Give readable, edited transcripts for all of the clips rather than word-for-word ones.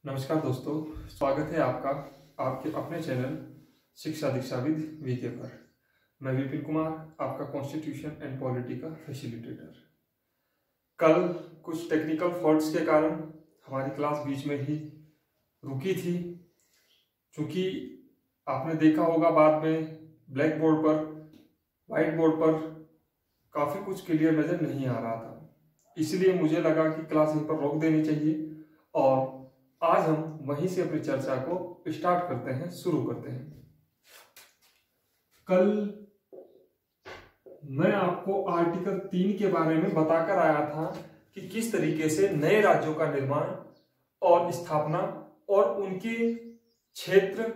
नमस्कार दोस्तों, स्वागत है आपका आपके अपने चैनल शिक्षा दीक्षा विद वीके पर। मैं विपिन कुमार, आपका कॉन्स्टिट्यूशन एंड पॉलिटी का फैसिलिटेटर। कल कुछ टेक्निकल फॉल्ट्स के कारण हमारी क्लास बीच में ही रुकी थी। क्योंकि आपने देखा होगा बाद में ब्लैक बोर्ड पर, वाइट बोर्ड पर काफ़ी कुछ क्लियर नज़र नहीं आ रहा था, इसलिए मुझे लगा कि क्लास यहीं पर रोक देनी चाहिए और आज हम वहीं से अपनी चर्चा को स्टार्ट करते हैं, शुरू करते हैं। कल मैं आपको आर्टिकल 3 के बारे में बताकर आया था कि किस तरीके से नए राज्यों का निर्माण और स्थापना और उनके क्षेत्र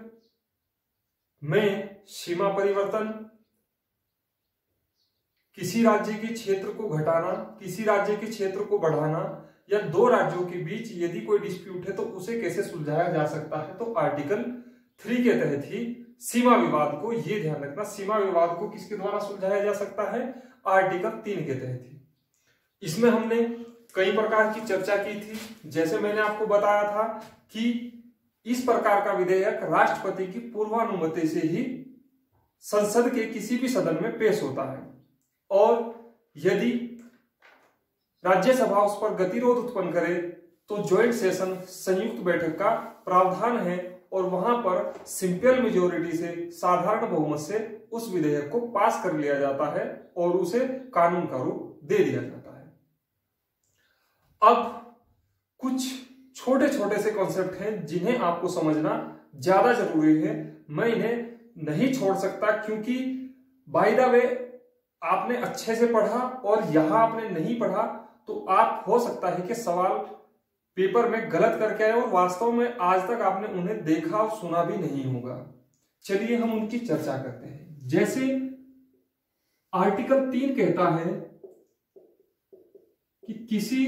में सीमा परिवर्तन, किसी राज्य के क्षेत्र को घटाना, किसी राज्य के क्षेत्र को बढ़ाना, या दो राज्यों के बीच यदि कोई डिस्प्यूट है तो उसे कैसे सुलझाया जा सकता है। तो आर्टिकल 3 के तहत ही सीमा विवाद को, ये ध्यान रखना, सीमा विवाद को किसके द्वारा सुलझाया जा सकता है? आर्टिकल 3 के तहत ही। इसमें हमने कई प्रकार की चर्चा की थी। जैसे मैंने आपको बताया था कि इस प्रकार का विधेयक राष्ट्रपति की पूर्वानुमति से ही संसद के किसी भी सदन में पेश होता है और यदि राज्यसभा उस पर गतिरोध उत्पन्न करे तो ज्वाइंट सेशन, संयुक्त बैठक का प्रावधान है और वहां पर सिंपल मेजोरिटी से, साधारण बहुमत से उस विधेयक को पास कर लिया जाता है और उसे कानून का रूप दे दिया जाता है। अब कुछ छोटे छोटे से कॉन्सेप्ट हैं जिन्हें आपको समझना ज्यादा जरूरी है। मैं इन्हें नहीं छोड़ सकता क्योंकि बाय द वे आपने अच्छे से पढ़ा और यहां आपने नहीं पढ़ा तो आप हो सकता है कि सवाल पेपर में गलत करके आए और वास्तव में आज तक आपने उन्हें देखा और सुना भी नहीं होगा। चलिए हम उनकी चर्चा करते हैं। जैसे आर्टिकल 3 कहता है कि किसी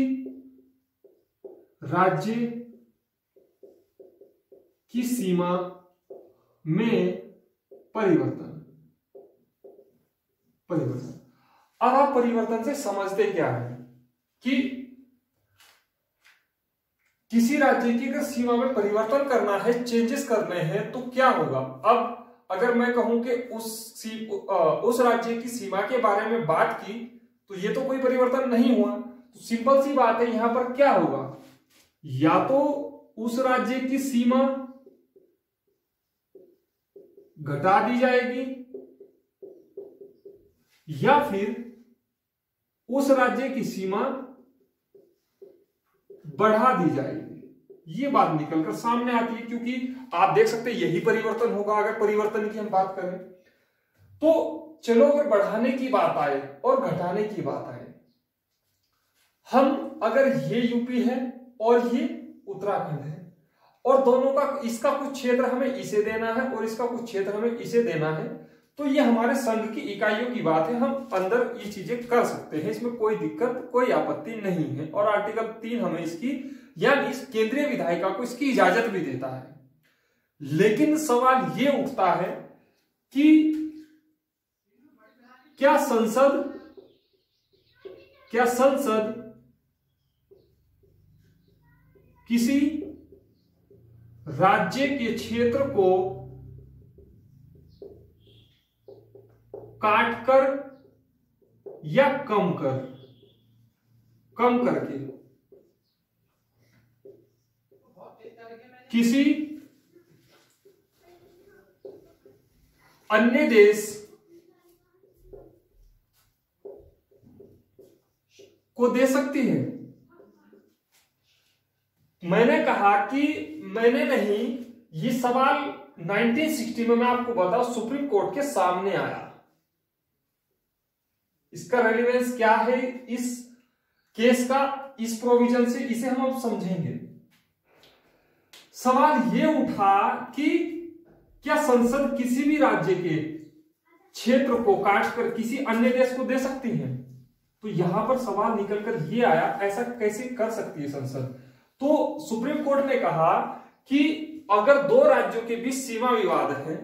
राज्य की सीमा में परिवर्तन। अब आप परिवर्तन से समझते क्या है कि किसी राज्य की अगर सीमा में परिवर्तन करना है, चेंजेस करने हैं तो क्या होगा। अब अगर मैं कहूं कि उस राज्य की सीमा के बारे में बात की तो ये तो कोई परिवर्तन नहीं हुआ। तो सिंपल सी बात है, यहां पर क्या होगा, या तो उस राज्य की सीमा घटा दी जाएगी या फिर उस राज्य की सीमा बढ़ा दी जाएगी। ये बात निकलकर सामने आती है क्योंकि आप देख सकते हैं यही परिवर्तन होगा अगर परिवर्तन की हम बात करें तो। चलो अगर बढ़ाने की बात आए और घटाने की बात आए, हम अगर ये यूपी है और ये उत्तराखंड है और दोनों का, इसका कुछ क्षेत्र हमें इसे देना है और इसका कुछ क्षेत्र हमें इसे देना है, तो ये हमारे संघ की इकाइयों की बात है। हम अंदर ये चीजें कर सकते हैं, इसमें कोई दिक्कत, कोई आपत्ति नहीं है। और आर्टिकल 3 हमें इसकी, यानी इस केंद्रीय विधायिका को इसकी इजाजत भी देता है। लेकिन सवाल ये उठता है कि क्या संसद किसी राज्य के क्षेत्र को काटकर या कम करके किसी अन्य देश को दे सकती है। मैंने कहा कि मैंने नहीं, ये सवाल 1960 में मैं आपको बताऊं सुप्रीम कोर्ट के सामने आया। इसका रेलेवेंस क्या है इस केस का, इस प्रोविजन से, इसे हम अब समझेंगे। सवाल ये उठा कि क्या संसद किसी भी राज्य के क्षेत्र को काटकर किसी अन्य देश को दे सकती है। तो यहां पर सवाल निकलकर ये आया, ऐसा कैसे कर सकती है संसद। तो सुप्रीम कोर्ट ने कहा कि अगर दो राज्यों के बीच सीमा विवाद है,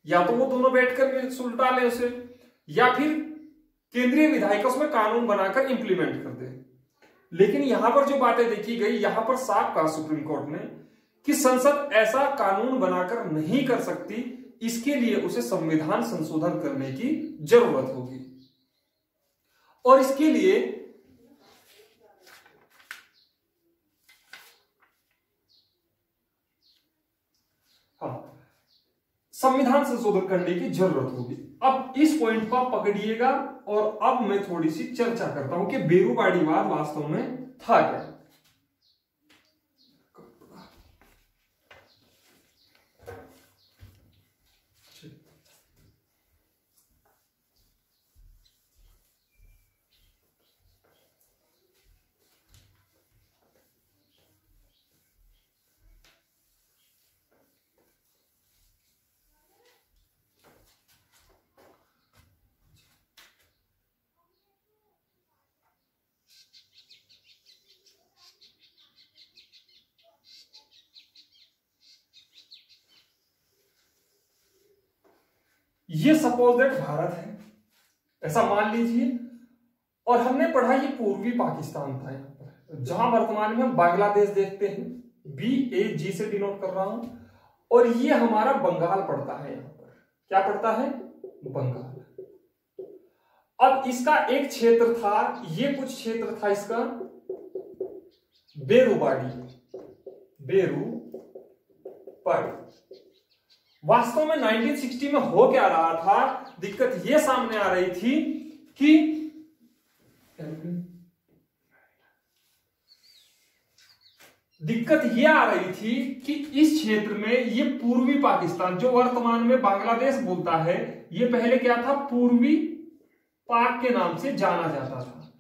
या तो वो दोनों बैठकर सुलटा ले उसे, या फिर केंद्रीय विधायिका उसमें कानून बनाकर इंप्लीमेंट कर दे। लेकिन यहां पर जो बातें देखी गई, यहां पर साफ कहा सुप्रीम कोर्ट ने कि संसद ऐसा कानून बनाकर नहीं कर सकती, इसके लिए उसे संविधान संशोधन करने की जरूरत होगी। और इसके लिए संविधान संशोधन करने की जरूरत होगी। अब इस पॉइंट को आप पकड़िएगा और अब मैं थोड़ी सी चर्चा करता हूं कि बेरूबाड़ीवाद वास्तव में था क्या। ये सपोज दैट भारत है, ऐसा मान लीजिए, और हमने पढ़ा ये पूर्वी पाकिस्तान था यहाँ पर, जहां वर्तमान में हम बांग्लादेश देखते हैं, BAG से डिनोट कर रहा हूं, और ये हमारा बंगाल पड़ता है। यहाँ पर क्या पड़ता है? बंगाल। अब इसका एक क्षेत्र था, ये कुछ क्षेत्र था इसका बेरूबाड़ी। वास्तव में 1960 में हो क्या रहा था, दिक्कत ये सामने आ रही थी कि इस क्षेत्र में ये पूर्वी पाकिस्तान, जो वर्तमान में बांग्लादेश बोलता है, ये पहले क्या था? पूर्वी पाक के नाम से जाना जाता था।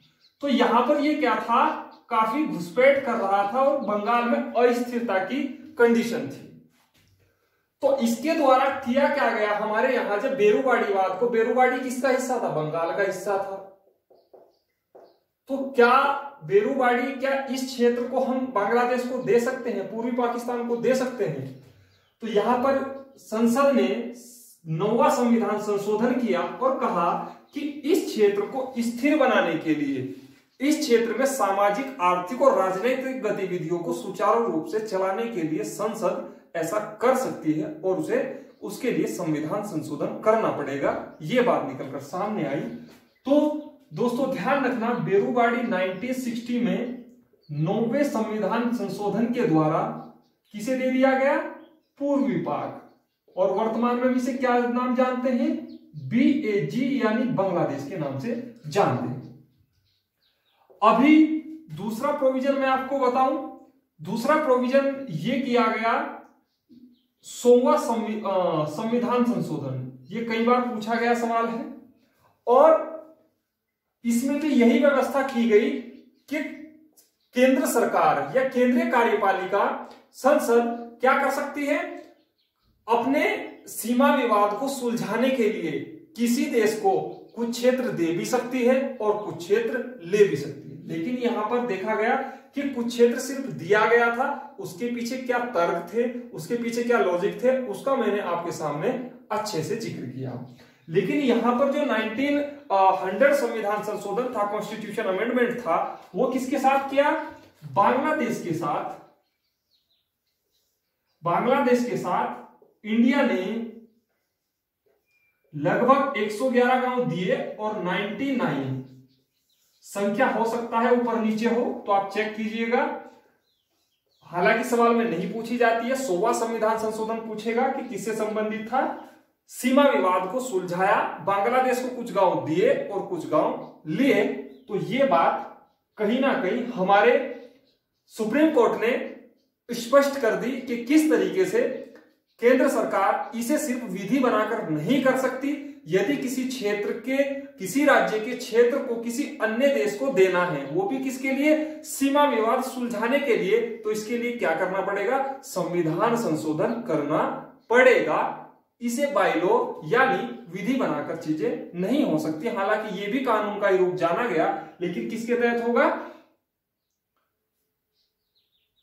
तो यहां पर ये क्या था? काफी घुसपैठ कर रहा था और बंगाल में अस्थिरता की कंडीशन थी। तो इसके द्वारा किया क्या गया हमारे यहां, जब बेरूबाड़ीवाद को, बेरूबाड़ी किसका हिस्सा था? बंगाल का हिस्सा था। तो क्या बेरूबाड़ी, क्या इस क्षेत्र को हम बांग्लादेश को दे सकते हैं, पूर्वी पाकिस्तान को दे सकते हैं? तो यहां पर संसद ने 9वां संविधान संशोधन किया और कहा कि इस क्षेत्र को स्थिर बनाने के लिए, इस क्षेत्र में सामाजिक, आर्थिक और राजनीतिक गतिविधियों को सुचारू रूप से चलाने के लिए संसद ऐसा कर सकती है और उसे, उसके लिए संविधान संशोधन करना पड़ेगा। ये बात निकलकर सामने आई। तो दोस्तों ध्यान रखना, बेरूबाड़ी 1960 में 9वें संविधान संशोधन के द्वारा किसे दे दिया गया? पूर्वी पाक। और वर्तमान में इसे क्या नाम जानते हैं? BAG यानी बांग्लादेश के नाम से जानते हैं। अभी दूसरा प्रोविजन मैं आपको बताऊं। दूसरा प्रोविजन ये किया गया 100वां संविधान संशोधन। ये कई बार पूछा गया सवाल है और इसमें भी यही व्यवस्था की गई कि केंद्र सरकार या केंद्रीय कार्यपालिका, संसद क्या कर सकती है? अपने सीमा विवाद को सुलझाने के लिए किसी देश को कुछ क्षेत्र दे भी सकती है और कुछ क्षेत्र ले भी सकती है। लेकिन यहां पर देखा गया कि कुछ क्षेत्र सिर्फ दिया गया था, उसके पीछे क्या तर्क थे, उसके पीछे क्या लॉजिक थे, उसका मैंने आपके सामने अच्छे से जिक्र किया। लेकिन यहां पर जो 1900 संविधान संशोधन था, कॉन्स्टिट्यूशन अमेंडमेंट था, वो किसके साथ किया? बांग्लादेश के साथ। बांग्लादेश के साथ इंडिया ने लगभग 111 गांव दिए और 99 संख्या हो सकता है ऊपर नीचे हो, तो आप चेक कीजिएगा। हालांकि सवाल में नहीं पूछी जाती है। 100वां संविधान संशोधन पूछेगा कि किससे संबंधित था? सीमा विवाद को सुलझाया, बांग्लादेश को कुछ गांव दिए और कुछ गांव लिए। तो ये बात कहीं ना कहीं हमारे सुप्रीम कोर्ट ने स्पष्ट कर दी कि किस तरीके से केंद्र सरकार इसे सिर्फ विधि बनाकर नहीं कर सकती। यदि किसी क्षेत्र के, किसी राज्य के क्षेत्र को किसी अन्य देश को देना है, वो भी किसके लिए? सीमा विवाद सुलझाने के लिए, तो इसके लिए क्या करना पड़ेगा? संविधान संशोधन करना पड़ेगा। इसे बायलॉ यानी विधि बनाकर चीजें नहीं हो सकती। हालांकि ये भी कानून का ही रूप जाना गया, लेकिन किसके तहत होगा?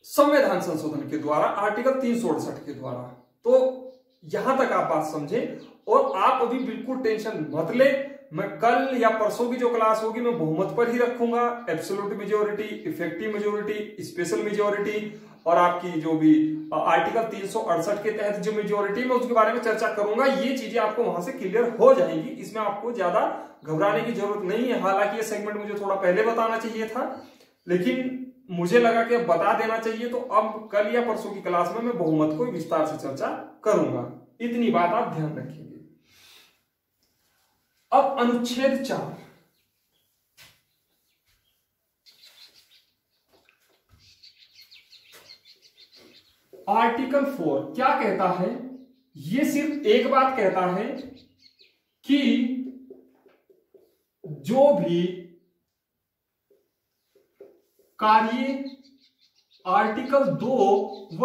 संविधान संशोधन के द्वारा, आर्टिकल 368 के द्वारा। तो यहां तक आप बात समझे और आप अभी बिल्कुल टेंशन मत ले। मैं कल या परसों की जो क्लास होगी मैं बहुमत पर ही रखूंगा, absolute majority, effective majority, special majority और आपकी जो भी आर्टिकल 368 के तहत जो मेजोरिटी में उसके बारे में चर्चा करूंगा। ये चीजें आपको वहां से क्लियर हो जाएंगी, इसमें आपको ज्यादा घबराने की जरूरत नहीं है। हालांकि ये सेगमेंट मुझे थोड़ा पहले बताना चाहिए था, लेकिन मुझे लगा कि अब बता देना चाहिए, तो अब कल या परसों की क्लास में मैं बहुमत को विस्तार से चर्चा करूंगा। इतनी बात आप ध्यान रखिएगा। अब अनुच्छेद 4, आर्टिकल 4 क्या कहता है? ये सिर्फ एक बात कहता है कि जो भी कार्य आर्टिकल 2 व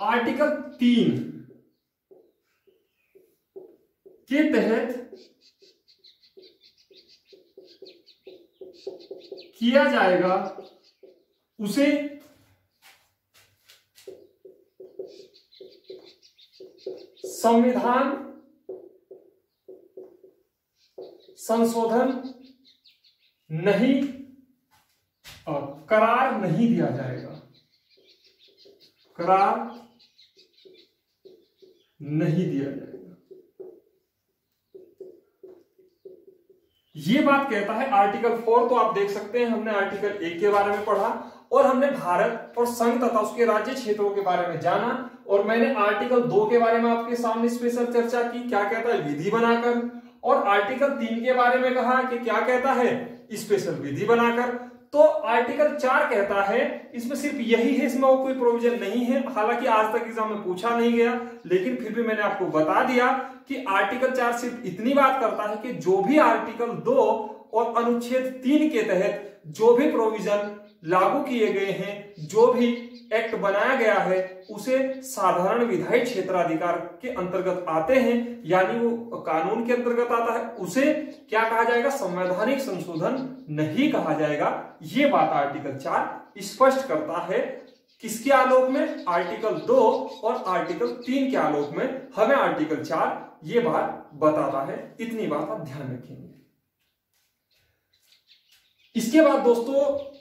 आर्टिकल 3 के तहत किया जाएगा उसे संविधान संशोधन नहीं करार नहीं दिया जाएगा, करार नहीं दिया जाएगा। ये बात कहता है आर्टिकल 4। तो आप देख सकते हैं हमने आर्टिकल 1 के बारे में पढ़ा और हमने भारत और संघ तथा उसके राज्य क्षेत्रों के बारे में जाना, और मैंने आर्टिकल 2 के बारे में आपके सामने स्पेशल चर्चा की, क्या कहता है, विधि बनाकर, और आर्टिकल 3 के बारे में कहा कि क्या कहता है, स्पेशल विधि बनाकर। तो आर्टिकल 4 कहता है, इसमें सिर्फ यही है, इसमें और कोई प्रोविजन नहीं है। हालांकि आज तक एग्जाम में पूछा नहीं गया, लेकिन फिर भी मैंने आपको बता दिया कि आर्टिकल 4 सिर्फ इतनी बात करता है कि जो भी आर्टिकल 2 और अनुच्छेद 3 के तहत जो भी प्रोविजन लागू किए गए हैं, जो भी एक्ट बनाया गया है, उसे साधारण विधायी क्षेत्राधिकार के अंतर्गत आते हैं, यानी वो कानून के अंतर्गत आता है, उसे क्या कहा जाएगा, संवैधानिक संशोधन नहीं कहा जाएगा। ये बात आर्टिकल 4 स्पष्ट करता है। किसके आलोक में? आर्टिकल 2 और आर्टिकल 3 के आलोक में हमें आर्टिकल 4 ये बात बताता है। इतनी बात आप ध्यान रखेंगे। इसके बाद दोस्तों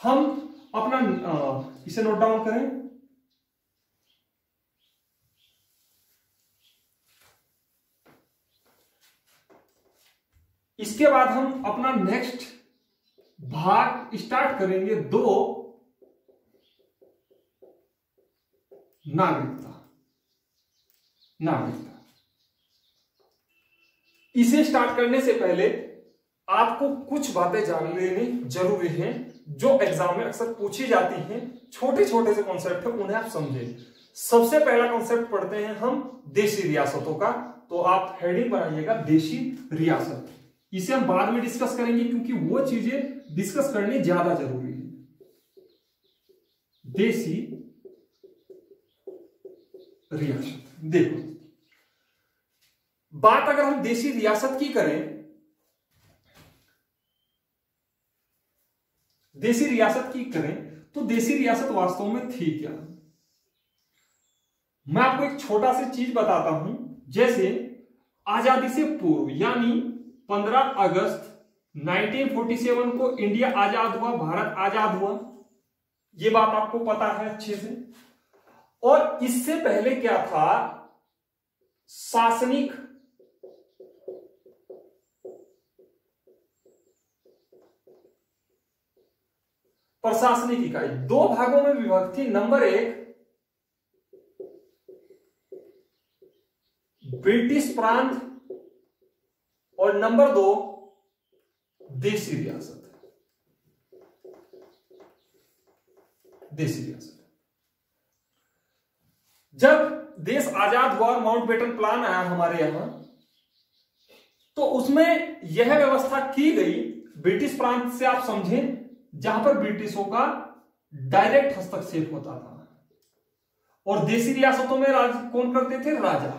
हम अपना इसे नोट डाउन करें। इसके बाद हम अपना नेक्स्ट भाग स्टार्ट करेंगे 2, नागरिकता। इसे स्टार्ट करने से पहले आपको कुछ बातें जान लेनी जरूरी हैं, जो एग्जाम में अक्सर पूछी जाती हैं। छोटे छोटे से कॉन्सेप्ट है, उन्हें आप समझें। सबसे पहला कॉन्सेप्ट पढ़ते हैं हम देशी रियासतों का। तो आप हेडिंग बनाइएगा देशी रियासत। इसे हम बाद में डिस्कस करेंगे, क्योंकि वो चीजें डिस्कस करनी ज्यादा जरूरी है। देशी रियासत, देखो बात अगर हम देशी रियासत की करें, देशी रियासत की करें तो देशी रियासत वास्तव में थी क्या? मैं आपको एक छोटा सा चीज बताता हूं। जैसे आजादी से पूर्व, यानी 15 अगस्त 1947 को इंडिया आजाद हुआ, भारत आजाद हुआ, यह बात आपको पता है अच्छे से। और इससे पहले क्या था? शासनिक प्रशासनिक इकाई 2 भागों में विभक्त थी। नंबर 1 ब्रिटिश प्रांत और नंबर 2 देशी रियासत। देशी रियासत जब देश आजाद हुआ और माउंटबेटन प्लान आया हमारे यहां, तो उसमें यह व्यवस्था की गई, ब्रिटिश प्रांत से आप समझें, जहां पर ब्रिटिशों का डायरेक्ट हस्तक्षेप होता था। और देशी रियासतों में राज कौन करते थे? राजा।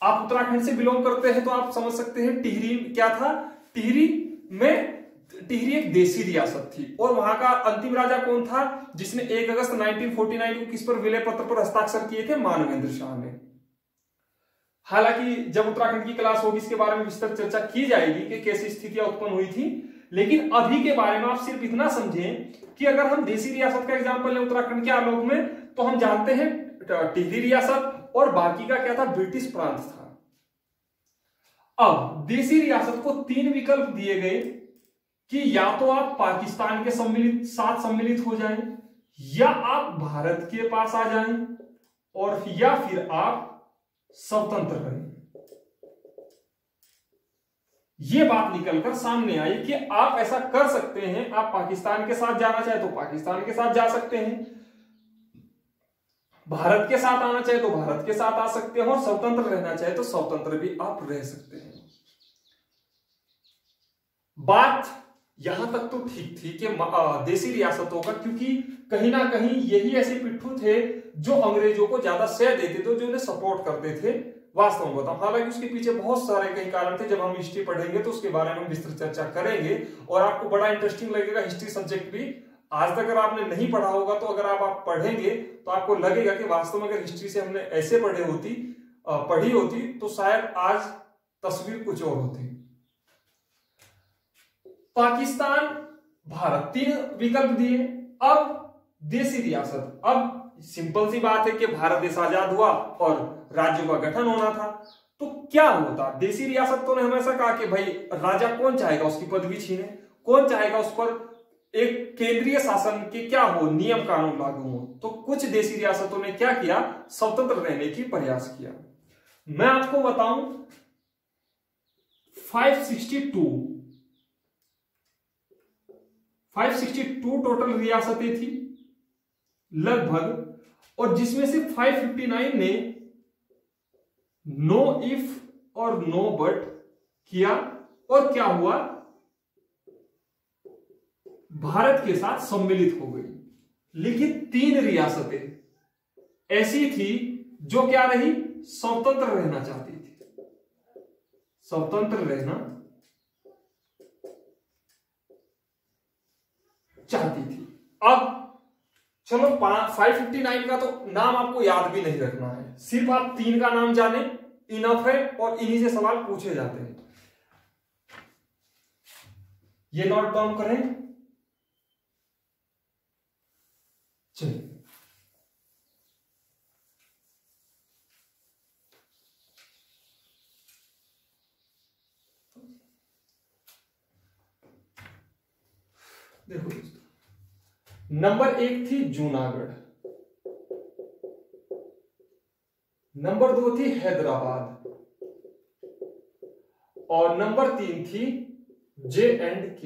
आप उत्तराखंड से बिलोंग करते हैं तो आप समझ सकते हैं टिहरी क्या था। टिहरी एक देशी रियासत थी। और वहां का अंतिम राजा कौन था जिसने 1 अगस्त 1949 को किस पर विलय पत्र पर हस्ताक्षर किए थे? मानवेंद्र शाह ने। हालांकि जब उत्तराखंड की क्लास होगी इसके बारे में विस्तृत चर्चा की जाएगी कि कैसी स्थितियां उत्पन्न हुई थी, लेकिन अभी के बारे में आप सिर्फ इतना समझें कि अगर हम देसी रियासत का एग्जांपल लें उत्तराखंड के आलोक में, तो हम जानते हैं टिहरी रियासत और बाकी का क्या था, ब्रिटिश प्रांत था। अब देसी रियासत को 3 विकल्प दिए गए कि या तो आप पाकिस्तान के साथ सम्मिलित हो जाएं, या आप भारत के पास आ जाएं, और या फिर आप स्वतंत्र रहें। ये बात निकलकर सामने आई कि आप ऐसा कर सकते हैं, आप पाकिस्तान के साथ जाना चाहे तो पाकिस्तान के साथ जा सकते हैं, भारत के साथ आना चाहे तो भारत के साथ आ सकते हैं, और स्वतंत्र रहना चाहे तो स्वतंत्र भी आप रह सकते हैं। बात यहां तक तो ठीक थी कि देसी रियासतों का, क्योंकि कहीं ना कहीं यही ऐसे पिट्ठू थे जो अंग्रेजों को ज्यादा शय देते थे, जो उन्हें सपोर्ट करते थे। वास्तव में बताऊं, हालांकि उसके पीछे बहुत सारे कई कारण थे, जब हम हिस्ट्री पढ़ेंगे तो उसके बारे में विस्तृत चर्चा करेंगे और आपको बड़ा इंटरेस्टिंग लगेगा हिस्ट्री सब्जेक्ट भी। आज तक अगर आपने नहीं पढ़ा होगा तो अगर आप पढ़ेंगे तो आपको लगेगा कि वास्तव में अगर हिस्ट्री से हमने ऐसे पढ़ी होती तो शायद आज तस्वीर कुछ और होती। पाकिस्तान, भारत, 3 विकल्प दिए। अब देसी रियासत, अब सिंपल सी बात है कि भारत देश आजाद हुआ और राज्यों का गठन होना था, तो क्या होता? देसी रियासतों ने हमेशा कहा कि भाई राजा कौन चाहेगा उसकी पदवी छीने, कौन चाहेगा उस पर एक केंद्रीय शासन के क्या हो, नियम कानून लागू हो। तो कुछ देसी रियासतों ने क्या किया, स्वतंत्र रहने की प्रयास किया। मैं आपको बताऊं 562 टोटल रियासतें थी लगभग, और जिसमें से 559 ने नो इफ और नो बट किया, और क्या हुआ, भारत के साथ सम्मिलित हो गई। लेकिन 3 रियासतें ऐसी थी जो क्या रही, स्वतंत्र रहना चाहती थी, स्वतंत्र रहना चाहती थी। अब चलो 559 का तो नाम आपको याद भी नहीं रखना है, सिर्फ आप 3 का नाम जाने इनफ है, और इन्हीं से सवाल पूछे जाते हैं। ये नोट डाउन करें। चलिए, देखो दोस्तों, नंबर 1 थी जूनागढ़, नंबर 2 थी हैदराबाद, और नंबर 3 थी J&K।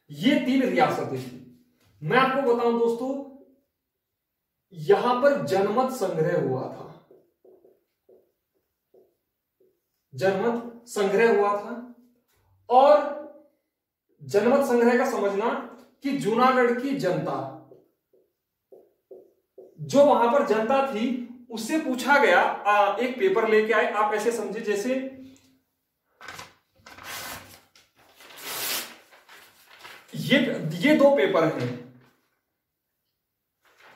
ये 3 रियासतें थी। मैं आपको बताऊं दोस्तों, यहां पर जनमत संग्रह हुआ था, जनमत संग्रह हुआ था। और जनमत संग्रह का समझना कि जूनागढ़ की जनता, जो वहां पर जनता थी, उससे पूछा गया, एक पेपर लेके आए, आप ऐसे समझे जैसे ये 2 पेपर हैं,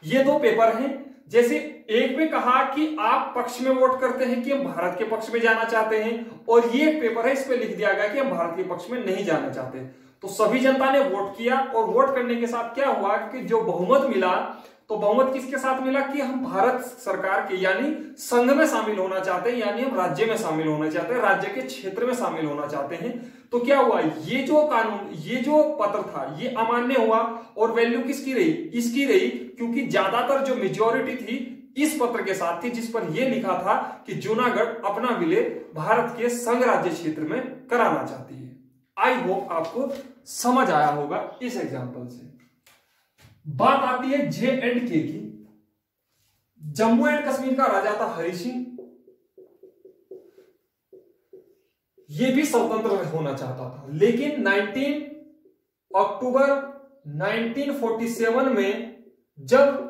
ये 2 पेपर हैं। जैसे एक में कहा कि आप पक्ष में वोट करते हैं कि हम भारत के पक्ष में जाना चाहते हैं, और ये एक पेपर है, इस पे लिख दिया गया कि हम भारत के पक्ष में नहीं जाना चाहते। तो सभी जनता ने वोट किया, और वोट करने के साथ क्या हुआ कि जो बहुमत मिला, तो बहुमत किसके साथ मिला कि हम भारत सरकार के यानी संघ में शामिल होना चाहते हैं, यानी हम राज्य में शामिल होना चाहते हैं, राज्य के क्षेत्र में शामिल होना चाहते हैं। तो क्या हुआ, ये जो कानून, ये जो पत्र था, ये अमान्य हुआ, और वैल्यू किसकी रही, इसकी रही, क्योंकि ज्यादातर जो मेजॉरिटी थी इस पत्र के साथ थी, जिस पर यह लिखा था कि जूनागढ़ अपना विलय भारत के संघ राज्य क्षेत्र में कराना चाहती है। आई होप आपको समझ आया होगा इस एग्जांपल से। बात आती है J&K की। जम्मू एंड कश्मीर का राजा था हरि सिंह, ये भी स्वतंत्र होना चाहता था, लेकिन 19 अक्टूबर 1947 में जब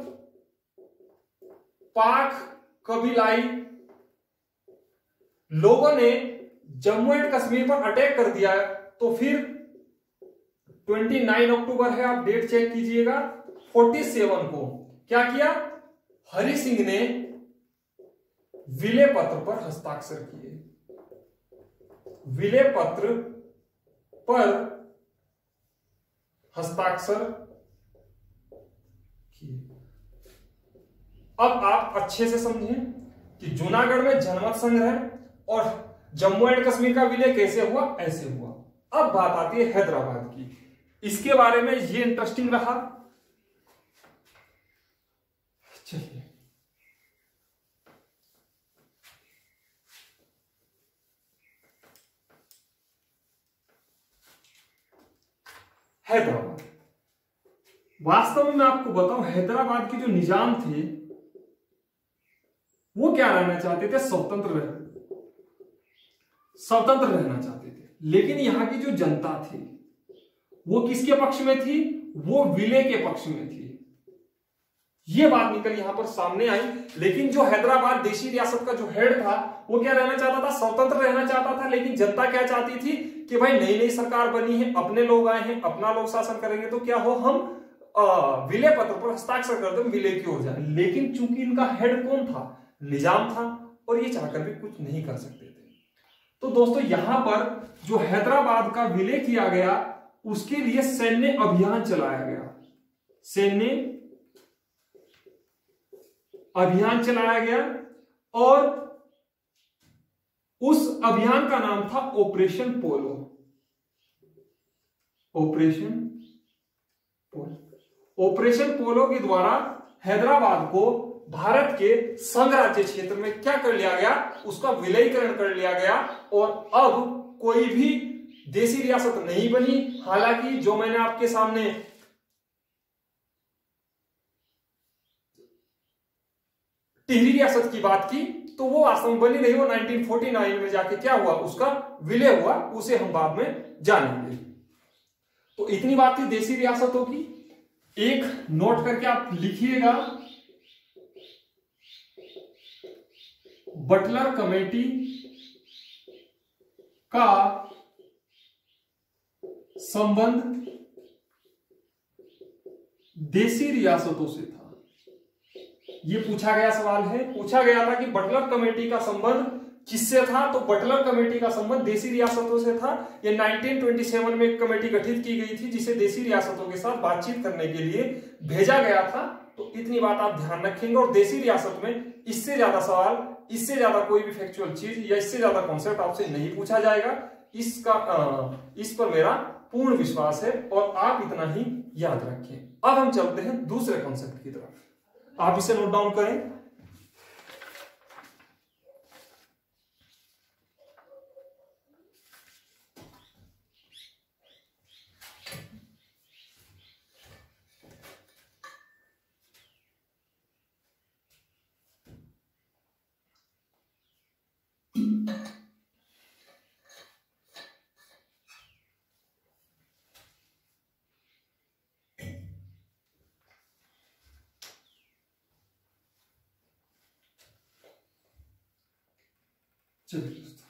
पाक कबीलाई लोगों ने जम्मू एंड कश्मीर पर अटैक कर दिया, तो फिर 29 अक्टूबर है, आप डेट चेक कीजिएगा, 47 को क्या किया, हरि सिंह ने विलय पत्र पर हस्ताक्षर किए, विलय पत्र पर हस्ताक्षर किए। अब आप अच्छे से समझें कि जूनागढ़ में जनमत संग्रह और जम्मू एंड कश्मीर का विलय कैसे हुआ, ऐसे हुआ। अब बात आती है हैदराबाद की, इसके बारे में ये इंटरेस्टिंग रहा। चलिए हैदराबाद, वास्तव में मैं आपको बताऊं, हैदराबाद के जो निजाम थे वो क्या रहना चाहते थे, स्वतंत्र रहना चाहते थे। लेकिन यहां की जो जनता थी वो किसके पक्ष में थी, वो विलय के पक्ष में थी। ये बात निकल यहां पर सामने आई। लेकिन जो हैदराबाद देशी रियासत का जो हेड था वो क्या रहना चाहता था, स्वतंत्र रहना चाहता था। लेकिन जनता क्या चाहती थी कि भाई नई नई सरकार बनी है, अपने लोग आए हैं, अपना लोग शासन करेंगे, तो क्या हो, हम विलय पत्र पर हस्ताक्षर कर दो, विलय की हो जाए। लेकिन चूंकि इनका हेड कौन था, निजाम था, और ये चाहकर भी कुछ नहीं कर सकते थे। तो दोस्तों यहां पर जो हैदराबाद का विलय किया गया उसके लिए सैन्य अभियान चलाया गया, सैन्य अभियान चलाया गया, और उस अभियान का नाम था ऑपरेशन पोलो, ऑपरेशन पोलो। ऑपरेशन पोलो के द्वारा हैदराबाद को भारत के संघ राज्य क्षेत्र में क्या कर लिया गया, उसका विलयीकरण कर लिया गया, और अब कोई भी देशी रियासत नहीं बनी। हालांकि जो मैंने आपके सामने टिहरी रियासत की बात की तो वो वास्तव में बनी नहीं, वो 1949 में जाके क्या हुआ, उसका विलय हुआ, उसे हम बाद में जानेंगे। तो इतनी बात थी देशी रियासतों की। एक नोट करके आप लिखिएगा, बटलर कमेटी का संबंध देशी रियासतों से था। ये पूछा गया सवाल है, पूछा गया था कि बटलर कमेटी का संबंध किससे था, तो बटलर कमेटी का संबंध देशी रियासतों से था। ये 1927 में एक कमेटी गठित की गई थी जिसे देशी रियासतों के साथ बातचीत करने के लिए भेजा गया था। तो इतनी बात आप ध्यान रखेंगे। और देशी रियासत में इससे ज्यादा सवाल, इससे ज्यादा कोई भी फैक्चुअल चीज या इससे ज्यादा कॉन्सेप्ट आपसे नहीं पूछा जाएगा, इस पर मेरा पूर्ण विश्वास है, और आप इतना ही याद रखें। अब हम चलते हैं दूसरे कॉन्सेप्ट की तरफ, आप इसे नोट डाउन करें। चलिए दोस्तों,